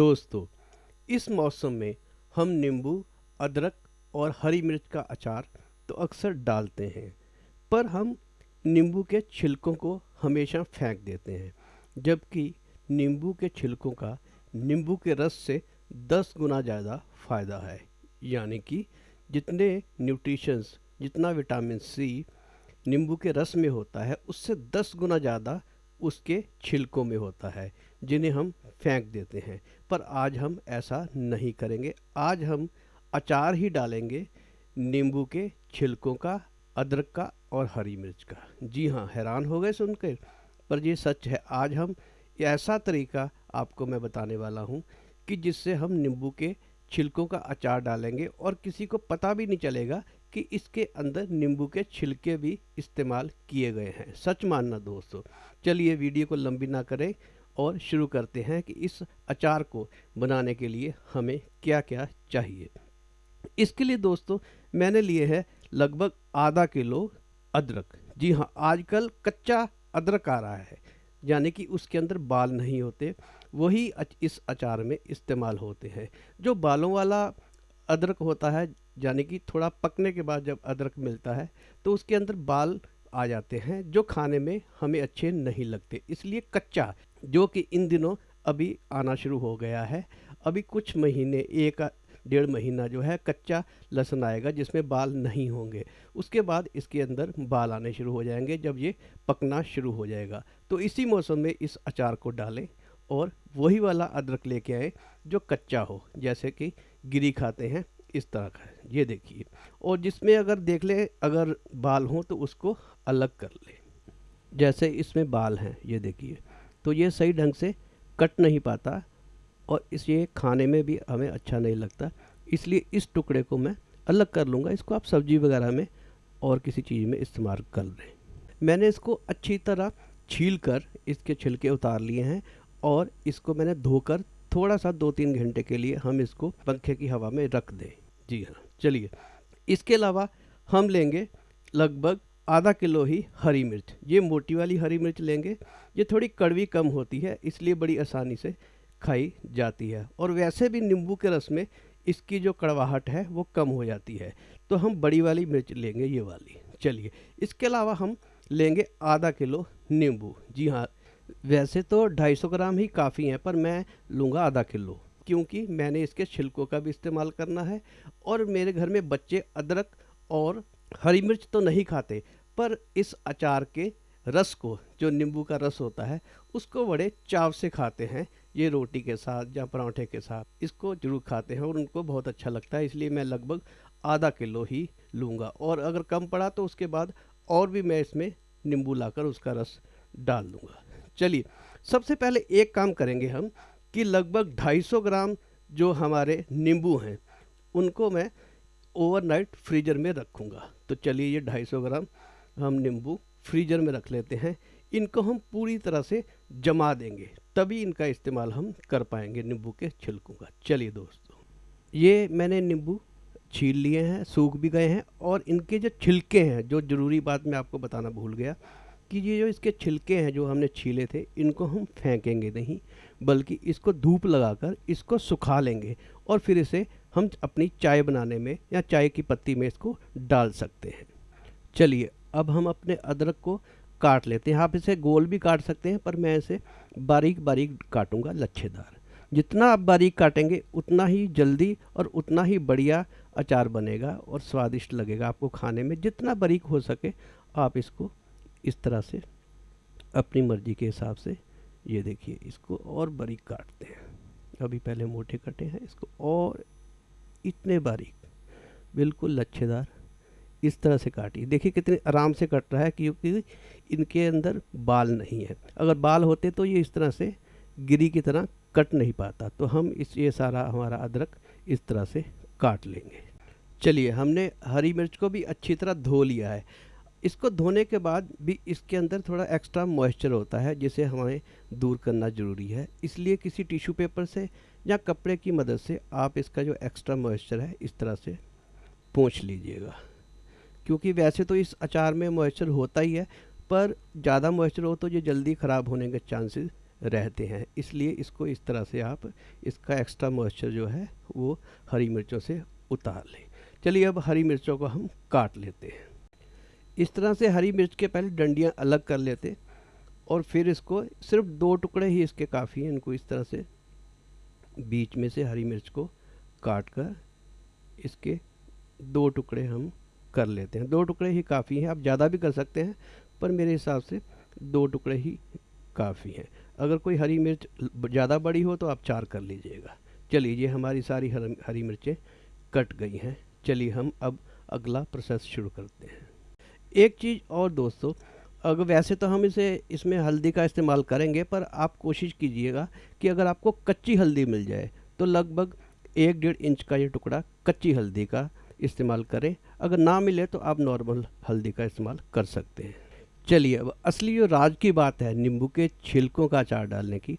दोस्तों, इस मौसम में हम नींबू, अदरक और हरी मिर्च का अचार तो अक्सर डालते हैं, पर हम नींबू के छिलकों को हमेशा फेंक देते हैं, जबकि नींबू के छिलकों का नींबू के रस से 10 गुना ज़्यादा फ़ायदा है। यानी कि जितने न्यूट्रिशंस, जितना विटामिन सी नींबू के रस में होता है, उससे 10 गुना ज़्यादा उसके छिलकों में होता है, जिन्हें हम फेंक देते हैं। पर आज हम ऐसा नहीं करेंगे। आज हम अचार ही डालेंगे नींबू के छिलकों का, अदरक का और हरी मिर्च का। जी हाँ, हैरान हो गए सुनकर, पर ये सच है। आज हम ऐसा तरीका आपको मैं बताने वाला हूँ कि जिससे हम नींबू के छिलकों का अचार डालेंगे और किसी को पता भी नहीं चलेगा कि इसके अंदर नींबू के छिलके भी इस्तेमाल किए गए हैं। सच मानना दोस्तों। चलिए वीडियो को लंबी ना करें और शुरू करते हैं कि इस अचार को बनाने के लिए हमें क्या क्या चाहिए। इसके लिए दोस्तों मैंने लिए है लगभग आधा किलो अदरक। जी हाँ, आजकल कच्चा अदरक आ रहा है, यानी कि उसके अंदर बाल नहीं होते, वही इस अचार में इस्तेमाल होते हैं। जो बालों वाला अदरक होता है, यानी कि थोड़ा पकने के बाद जब अदरक मिलता है तो उसके अंदर बाल आ जाते हैं, जो खाने में हमें अच्छे नहीं लगते। इसलिए कच्चा, जो कि इन दिनों अभी आना शुरू हो गया है, अभी कुछ महीने, एक डेढ़ महीना जो है कच्चा लहसुन आएगा जिसमें बाल नहीं होंगे। उसके बाद इसके अंदर बाल आने शुरू हो जाएंगे जब ये पकना शुरू हो जाएगा। तो इसी मौसम में इस अचार को डालें और वही वाला अदरक लेके आए जो कच्चा हो, जैसे कि गिरी खाते हैं इस तरह का, ये देखिए। और जिसमें अगर देख ले अगर बाल हों तो उसको अलग कर ले। जैसे इसमें बाल हैं, ये देखिए, तो ये सही ढंग से कट नहीं पाता और इस ये खाने में भी हमें अच्छा नहीं लगता। इसलिए इस टुकड़े को मैं अलग कर लूँगा। इसको आप सब्जी वगैरह में और किसी चीज़ में इस्तेमाल कर लें। मैंने इसको अच्छी तरह छील कर इसके छिलके उतार लिए हैं और इसको मैंने धोकर थोड़ा सा 2-3 घंटे के लिए हम इसको पंखे की हवा में रख दें। जी हाँ, चलिए। इसके अलावा हम लेंगे लगभग आधा किलो ही हरी मिर्च। ये मोटी वाली हरी मिर्च लेंगे। ये थोड़ी कड़वी कम होती है, इसलिए बड़ी आसानी से खाई जाती है और वैसे भी नींबू के रस में इसकी जो कड़वाहट है वो कम हो जाती है। तो हम बड़ी वाली मिर्च लेंगे, ये वाली। चलिए, इसके अलावा हम लेंगे आधा किलो नींबू। जी हाँ, वैसे तो 250 ग्राम ही काफ़ी हैं, पर मैं लूँगा आधा किलो, क्योंकि मैंने इसके छिलकों का भी इस्तेमाल करना है और मेरे घर में बच्चे अदरक और हरी मिर्च तो नहीं खाते, पर इस अचार के रस को, जो नींबू का रस होता है, उसको बड़े चाव से खाते हैं। ये रोटी के साथ या पराठे के साथ इसको ज़रूर खाते हैं और उनको बहुत अच्छा लगता है। इसलिए मैं लगभग आधा किलो ही लूँगा और अगर कम पड़ा तो उसके बाद और भी मैं इसमें नींबू लाकर उसका रस डाल दूँगा। चलिए, सबसे पहले एक काम करेंगे हम कि लगभग 250 ग्राम जो हमारे नींबू हैं उनको मैं ओवरनाइट फ्रीज़र में रखूँगा। तो चलिए, ये 250 ग्राम हम नींबू फ्रीज़र में रख लेते हैं। इनको हम पूरी तरह से जमा देंगे, तभी इनका इस्तेमाल हम कर पाएंगे नींबू के छिलकों का। चलिए दोस्तों, ये मैंने नींबू छील लिए हैं, सूख भी गए हैं और इनके जो छिलके हैं, जो ज़रूरी बात मैं आपको बताना भूल गया कि ये जो इसके छिलके हैं जो हमने छीले थे, इनको हम फेंकेंगे नहीं, बल्कि इसको धूप लगाकर इसको सुखा लेंगे और फिर इसे हम अपनी चाय बनाने में या चाय की पत्ती में इसको डाल सकते हैं। चलिए, अब हम अपने अदरक को काट लेते हैं। आप इसे गोल भी काट सकते हैं, पर मैं इसे बारीक बारीक काटूंगा, लच्छेदार। जितना आप बारीक काटेंगे उतना ही जल्दी और उतना ही बढ़िया अचार बनेगा और स्वादिष्ट लगेगा आपको खाने में। जितना बारीक हो सके आप इसको इस तरह से अपनी मर्ज़ी के हिसाब से, ये देखिए, इसको और बारीक काटते हैं। अभी पहले मोटे कटे हैं, इसको और इतने बारीक, बिल्कुल लच्छेदार, इस तरह से काटिए। देखिए कितने आराम से कट रहा है, क्योंकि इनके अंदर बाल नहीं है। अगर बाल होते तो ये इस तरह से गिरी की तरह कट नहीं पाता। तो हम ये सारा हमारा अदरक इस तरह से काट लेंगे। चलिए, हमने हरी मिर्च को भी अच्छी तरह धो लिया है। इसको धोने के बाद भी इसके अंदर थोड़ा एक्स्ट्रा मॉइस्चर होता है, जिसे हमें दूर करना ज़रूरी है। इसलिए किसी टिश्यू पेपर से या कपड़े की मदद से आप इसका जो एक्स्ट्रा मॉइस्चर है इस तरह से पोंछ लीजिएगा। क्योंकि वैसे तो इस अचार में मॉइस्चर होता ही है, पर ज़्यादा मॉइस्चर हो तो ये जल्दी ख़राब होने के चांसेस रहते हैं, इसलिए इसको इस तरह से आप इसका एक्स्ट्रा मॉइस्चर जो है वो हरी मिर्चों से उतार लें। चलिए अब हरी मिर्चों को हम काट लेते हैं। इस तरह से हरी मिर्च के पहले डंडियाँ अलग कर लेते और फिर इसको सिर्फ 2 टुकड़े ही इसके काफ़ी हैं। इनको इस तरह से बीच में से हरी मिर्च को काट कर इसके 2 टुकड़े हम कर लेते हैं। 2 टुकड़े ही काफ़ी हैं, आप ज़्यादा भी कर सकते हैं, पर मेरे हिसाब से 2 टुकड़े ही काफ़ी हैं। अगर कोई हरी मिर्च ज़्यादा बड़ी हो तो आप 4 कर लीजिएगा। चलिए ये हमारी सारी हरी मिर्चें कट गई हैं। चलिए हम अब अगला प्रोसेस शुरू करते हैं। एक चीज़ और दोस्तों, अगर वैसे तो हम इसमें हल्दी का इस्तेमाल करेंगे, पर आप कोशिश कीजिएगा कि अगर आपको कच्ची हल्दी मिल जाए तो लगभग 1-1.5 इंच का ये टुकड़ा कच्ची हल्दी का इस्तेमाल करें। अगर ना मिले तो आप नॉर्मल हल्दी का इस्तेमाल कर सकते हैं। चलिए अब असली जो राज की बात है नींबू के छिलकों का अचार डालने की,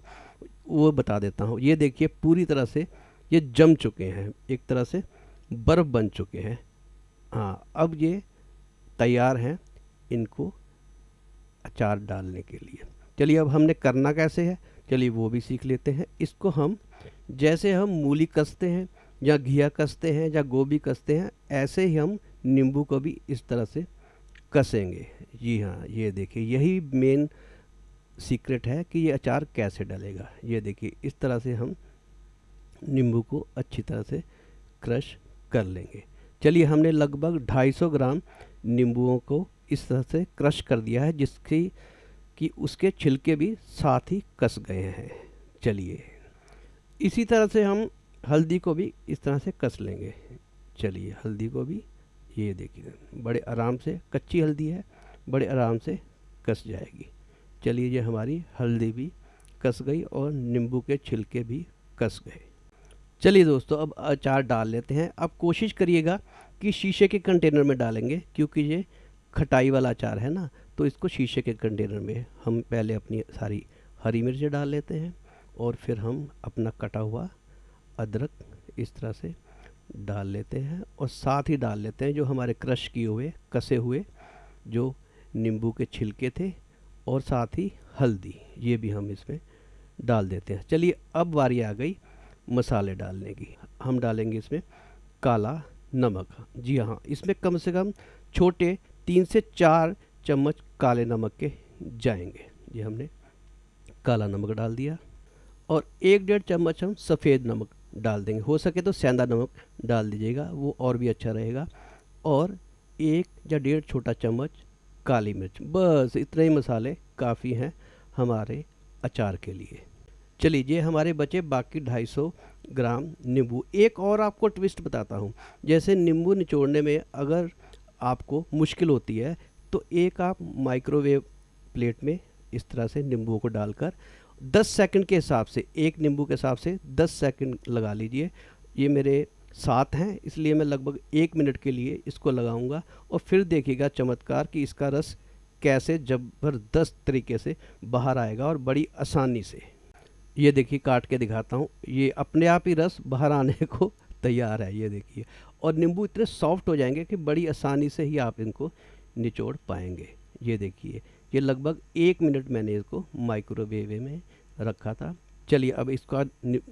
वो बता देता हूँ। ये देखिए पूरी तरह से ये जम चुके हैं, एक तरह से बर्फ़ बन चुके हैं। हाँ, अब ये तैयार हैं इनको अचार डालने के लिए। चलिए अब हमने करना कैसे है, चलिए वो भी सीख लेते हैं। इसको हम जैसे हम मूली कसते हैं या घिया कसते हैं या गोभी कसते हैं, ऐसे ही हम नींबू को भी इस तरह से कसेंगे। जी हाँ, ये देखिए यही मेन सीक्रेट है कि ये अचार कैसे डलेगा। ये देखिए इस तरह से हम नींबू को अच्छी तरह से क्रश कर लेंगे। चलिए हमने लगभग 250 ग्राम नींबुओं को इस तरह से क्रश कर दिया है, जिसकी कि उसके छिलके भी साथ ही कस गए हैं। चलिए इसी तरह से हम हल्दी को भी इस तरह से कस लेंगे। चलिए हल्दी को भी ये देखिए बड़े आराम से, कच्ची हल्दी है, बड़े आराम से कस जाएगी। चलिए ये हमारी हल्दी भी कस गई और नींबू के छिलके भी कस गए। चलिए दोस्तों अब अचार डाल लेते हैं। अब कोशिश करिएगा कि शीशे के कंटेनर में डालेंगे, क्योंकि ये खटाई वाला अचार है ना, तो इसको शीशे के कंटेनर में हम पहले अपनी सारी हरी मिर्चें डाल लेते हैं और फिर हम अपना कटा हुआ अदरक इस तरह से डाल लेते हैं और साथ ही डाल लेते हैं जो हमारे क्रश किए हुए कसे हुए जो नींबू के छिलके थे और साथ ही हल्दी, ये भी हम इसमें डाल देते हैं। चलिए अब बारी आ गई मसाले डालने की। हम डालेंगे इसमें काला नमक। जी हाँ, इसमें कम से कम छोटे 3 से 4 चम्मच काले नमक के जाएंगे। ये हमने काला नमक डाल दिया और 1-1.5 चम्मच हम सफ़ेद नमक डाल देंगे। हो सके तो सेंधा नमक डाल दीजिएगा, वो और भी अच्छा रहेगा। और 1 या 1.5 छोटा चम्मच काली मिर्च। बस इतने ही मसाले काफ़ी हैं हमारे अचार के लिए। चलिए ये हमारे बचे बाकी 250 ग्राम नींबू। एक और आपको ट्विस्ट बताता हूँ, जैसे नींबू निचोड़ने में अगर आपको मुश्किल होती है तो एक आप माइक्रोवेव प्लेट में इस तरह से नींबू को डालकर 10 सेकंड के हिसाब से, एक नींबू के हिसाब से 10 सेकंड लगा लीजिए। ये मेरे 7 हैं, इसलिए मैं लगभग 1 मिनट के लिए इसको लगाऊंगा और फिर देखिएगा चमत्कार कि इसका रस कैसे ज़बरदस्त तरीके से बाहर आएगा और बड़ी आसानी से। ये देखिए काट के दिखाता हूँ, ये अपने आप ही रस बाहर आने को तैयार है। ये देखिए, और नींबू इतने सॉफ्ट हो जाएंगे कि बड़ी आसानी से ही आप इनको निचोड़ पाएंगे। ये देखिए, ये लगभग 1 मिनट मैंने इसको माइक्रोवेव में रखा था। चलिए अब इसका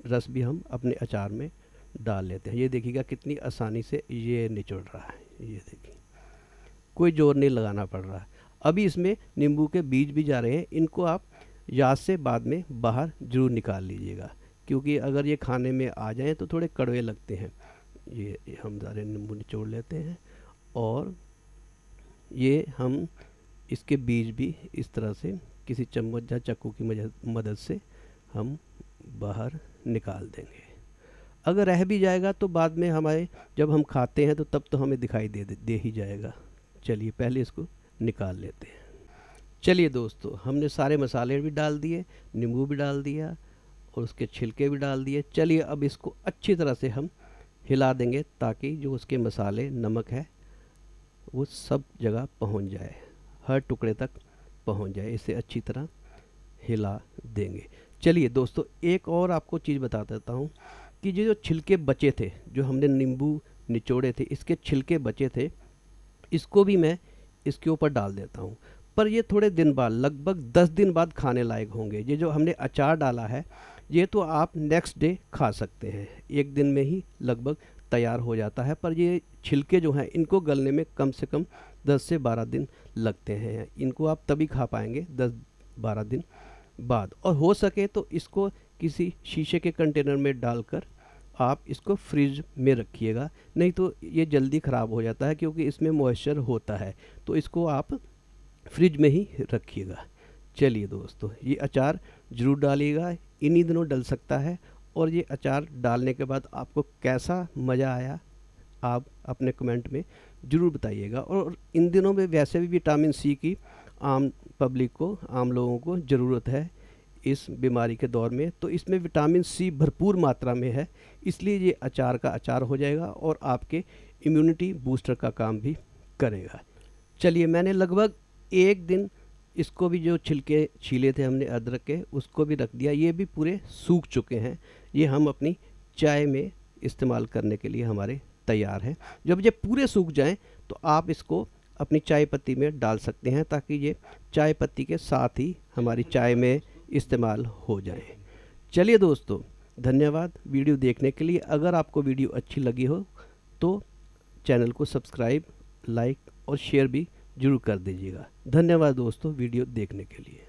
रस भी हम अपने अचार में डाल लेते हैं। ये देखिएगा कितनी आसानी से ये निचोड़ रहा है। ये देखिए, कोई जोर नहीं लगाना पड़ रहा है। अभी इसमें नींबू के बीज भी जा रहे हैं, इनको आप याद से बाद में बाहर ज़रूर निकाल लीजिएगा, क्योंकि अगर ये खाने में आ जाएं तो थोड़े कड़वे लगते हैं। ये हम सारे नींबू निचोड़ लेते हैं और ये हम इसके बीज भी इस तरह से किसी चम्मच या चाकू की मदद से हम बाहर निकाल देंगे। अगर रह भी जाएगा तो बाद में हमारे जब हम खाते हैं तो तब तो हमें दिखाई दे ही जाएगा। चलिए पहले इसको निकाल लेते हैं। चलिए दोस्तों, हमने सारे मसाले भी डाल दिए, नींबू भी डाल दिया और उसके छिलके भी डाल दिए। चलिए अब इसको अच्छी तरह से हम हिला देंगे ताकि जो उसके मसाले, नमक है, वो सब जगह पहुंच जाए, हर टुकड़े तक पहुंच जाए। इसे अच्छी तरह हिला देंगे। चलिए दोस्तों, एक और आपको चीज़ बता देता हूँ कि जो छिलके बचे थे, जो हमने नींबू निचोड़े थे, इसके छिलके बचे थे, इसको भी मैं इसके ऊपर डाल देता हूँ। पर ये थोड़े दिन बाद, लगभग 10 दिन बाद खाने लायक होंगे। ये जो हमने अचार डाला है ये तो आप नेक्स्ट डे खा सकते हैं, एक दिन में ही लगभग तैयार हो जाता है। पर ये छिलके जो हैं इनको गलने में कम से कम 10 से 12 दिन लगते हैं। इनको आप तभी खा पाएंगे 10-12 दिन बाद। और हो सके तो इसको किसी शीशे के कंटेनर में डालकर आप इसको फ्रिज में रखिएगा, नहीं तो ये जल्दी ख़राब हो जाता है क्योंकि इसमें मॉइस्चर होता है। तो इसको आप फ्रिज में ही रखिएगा। चलिए दोस्तों, ये अचार ज़रूर डालिएगा, इन्हीं दिनों डल सकता है। और ये अचार डालने के बाद आपको कैसा मज़ा आया आप अपने कमेंट में ज़रूर बताइएगा। और इन दिनों में वैसे भी विटामिन सी की आम पब्लिक को, आम लोगों को ज़रूरत है इस बीमारी के दौर में। तो इसमें विटामिन सी भरपूर मात्रा में है, इसलिए ये अचार का अचार हो जाएगा और आपके इम्यूनिटी बूस्टर का काम भी करेगा। चलिए, मैंने लगभग एक दिन इसको भी, जो छिलके छीले थे हमने अदरक के, उसको भी रख दिया। ये भी पूरे सूख चुके हैं, ये हम अपनी चाय में इस्तेमाल करने के लिए हमारे तैयार हैं। जब ये पूरे सूख जाएं तो आप इसको अपनी चाय पत्ती में डाल सकते हैं, ताकि ये चाय पत्ती के साथ ही हमारी चाय में इस्तेमाल हो जाए। चलिए दोस्तों, धन्यवाद वीडियो देखने के लिए। अगर आपको वीडियो अच्छी लगी हो तो चैनल को सब्सक्राइब, लाइक और शेयर भी जरूर कर दीजिएगा। धन्यवाद दोस्तों वीडियो देखने के लिए।